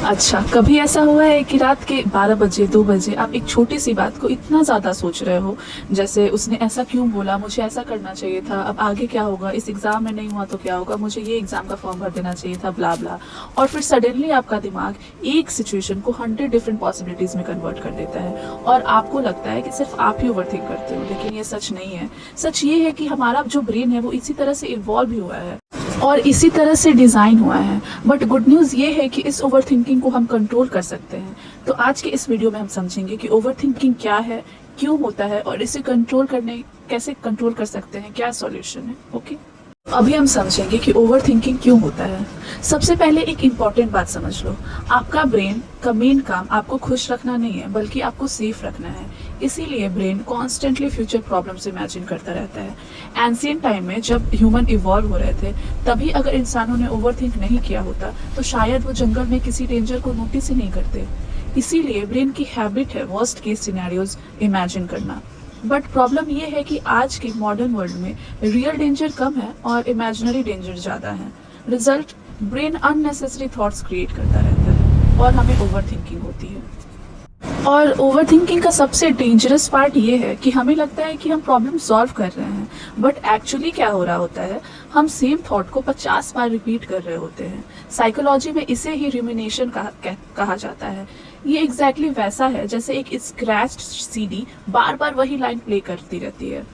अच्छा, कभी ऐसा हुआ है कि रात के 12 बजे, 2 बजे आप एक छोटी सी बात को इतना ज़्यादा सोच रहे हो, जैसे उसने ऐसा क्यों बोला, मुझे ऐसा करना चाहिए था, अब आगे क्या होगा, इस एग्ज़ाम में नहीं हुआ तो क्या होगा, मुझे ये एग्ज़ाम का फॉर्म भर देना चाहिए था, ब्ला ब्ला। और फिर सडनली आपका दिमाग एक सिचुएशन को 100 डिफरेंट पॉसिबिलिटीज़ में कन्वर्ट कर देता है और आपको लगता है कि सिर्फ आप ही ओवरथिंक करते हो, लेकिन ये सच नहीं है। सच ये है कि हमारा जो ब्रेन है वो इसी तरह से इवॉल्व ही हुआ है और इसी तरह से डिज़ाइन हुआ है। बट गुड न्यूज़ ये है कि इस ओवरथिंकिंग को हम कंट्रोल कर सकते हैं। तो आज के इस वीडियो में हम समझेंगे कि ओवरथिंकिंग क्या है, क्यों होता है और इसे कैसे कंट्रोल कर सकते हैं, क्या सॉल्यूशन है। ओके, अभी हम समझेंगे कि ओवरथिंकिंग क्यों होता है। सबसे पहले एक इम्पॉर्टेंट बात समझ लो, आपका ब्रेन का मेन काम आपको खुश रखना नहीं है बल्कि आपको सेफ रखना है। इसीलिए brain constantly future problems imagine करता रहता है। एंशिएंट टाइम में जब ह्यूमन इवॉल्व हो रहे थे, तभी अगर इंसानों ने ओवरथिंक नहीं किया होता तो शायद वो जंगल में किसी डेंजर को नोटिस ही नहीं करते। इसीलिए ब्रेन की हैबिट है वर्स्ट केस सिनेरियोज इमेजिन करना। बट प्रॉब्लम ये है कि आज के मॉडर्न वर्ल्ड में रियल डेंजर कम है और इमेजिनरी डेंजर ज़्यादा है। Result, brain unnecessary thoughts create करता रहता है और हमें ओवरथिंकिंग होती है। और ओवरथिंकिंग का सबसे डेंजरस पार्ट ये है कि हमें लगता है कि हम प्रॉब्लम सॉल्व कर रहे हैं, बट एक्चुअली क्या हो रहा होता है, हम सेम थॉट को 50 बार रिपीट कर रहे होते हैं। साइकोलॉजी में इसे ही रूमिनेशन कहा जाता है। ये एग्जैक्टली वैसा है जैसे एक स्क्रैच्ड सीडी बार बार वही लाइन प्ले करती रहती है।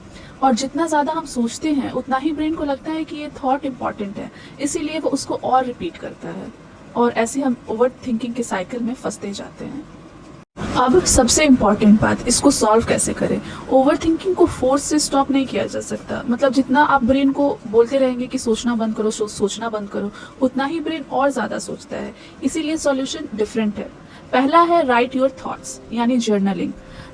और जितना ज़्यादा हम सोचते हैं उतना ही ब्रेन को लगता है कि ये थॉट इम्पॉर्टेंट है, इसीलिए वो उसको और रिपीट करता है और ऐसे हम ओवर थिंकिंग के साइकिल में फंसते जाते हैं। अब सबसे इम्पॉर्टेंट बात, इसको सॉल्व कैसे करें। ओवरथिंकिंग को फोर्स से स्टॉप नहीं किया जा सकता। मतलब जितना आप ब्रेन को बोलते रहेंगे कि सोचना बंद करो, सोचना बंद करो, उतना ही ब्रेन और ज़्यादा सोचता है। इसीलिए सॉल्यूशन डिफरेंट है। पहला है राइट योर थॉट्स, यानी जर्नलिंग।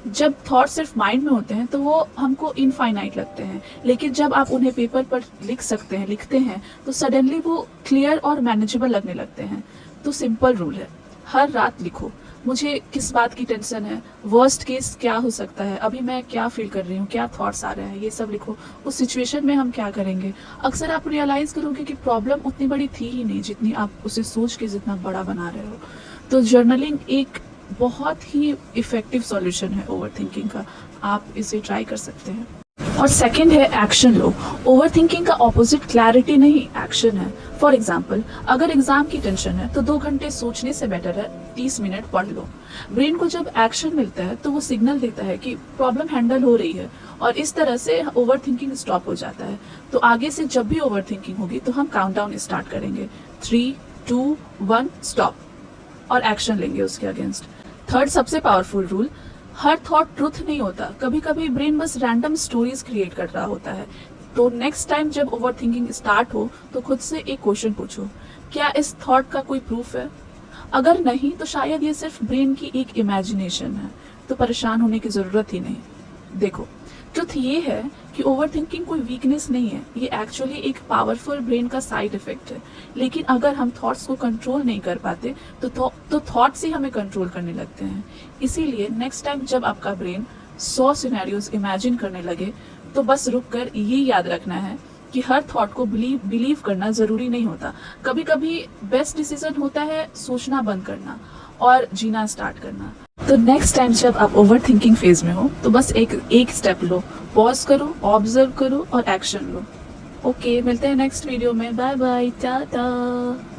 जब थॉट्स सिर्फ माइंड में होते हैं तो वो हमको इनफाइनाइट लगते हैं, लेकिन जब आप उन्हें पेपर पर लिखते हैं तो सडनली वो क्लियर और मैनेजेबल लगने लगते हैं। तो सिंपल रूल है, हर रात लिखो, मुझे किस बात की टेंशन है, वर्स्ट केस क्या हो सकता है, अभी मैं क्या फील कर रही हूँ, क्या थॉट्स आ रहे हैं, ये सब लिखो। उस सिचुएशन में हम क्या करेंगे। अक्सर आप रियलाइज करोगे कि प्रॉब्लम उतनी बड़ी थी ही नहीं जितनी आप उसे सोच के जितना बड़ा बना रहे हो। तो जर्नलिंग एक बहुत ही इफेक्टिव सॉल्यूशन है ओवरथिंकिंग का, आप इसे ट्राई कर सकते हैं। और सेकंड है एक्शन लो। ओवरथिंकिंग का ऑपोजिट क्लैरिटी नहीं, एक्शन है। फॉर एग्जाम्पल, अगर एग्जाम की टेंशन है तो 2 घंटे सोचने से बेटर है 30 मिनट पढ़ लो। ब्रेन को जब एक्शन मिलता है तो वो सिग्नल देता है कि प्रॉब्लम हैंडल हो रही है और इस तरह से ओवरथिंकिंग स्टॉप हो जाता है। तो आगे से जब भी ओवरथिंकिंग होगी तो हम काउंटडाउन स्टार्ट करेंगे, 3, 2, 1 स्टॉप, और एक्शन लेंगे उसके अगेंस्ट। थर्ड सबसे पावरफुल रूल, हर थॉट ट्रुथ नहीं होता। कभी कभी ब्रेन बस रैंडम स्टोरीज क्रिएट कर रहा होता है। तो नेक्स्ट टाइम जब ओवरथिंकिंग स्टार्ट हो तो खुद से एक क्वेश्चन पूछो, क्या इस थॉट का कोई प्रूफ है। अगर नहीं तो शायद ये सिर्फ ब्रेन की एक इमेजिनेशन है, तो परेशान होने की जरूरत ही नहीं। देखो, ट्रुथ ये है कि ओवरथिंकिंग कोई वीकनेस नहीं है, ये एक्चुअली एक पावरफुल ब्रेन का साइड इफेक्ट है। लेकिन अगर हम थॉट्स को कंट्रोल नहीं कर पाते तो थॉट्स ही हमें कंट्रोल करने लगते हैं। इसीलिए नेक्स्ट टाइम जब आपका ब्रेन 100 सिनेरियोज इमेजिन करने लगे तो बस रुक कर ये याद रखना है कि हर थॉट को बिलीव करना जरूरी नहीं होता। कभी कभी बेस्ट डिसीजन होता है सोचना बंद करना और जीना स्टार्ट करना। तो नेक्स्ट टाइम जब आप ओवरथिंकिंग फेज में हो तो बस एक स्टेप लो, पॉज करो, ऑब्जर्व करो और एक्शन लो। ओके, मिलते हैं नेक्स्ट वीडियो में। Bye bye, Tata.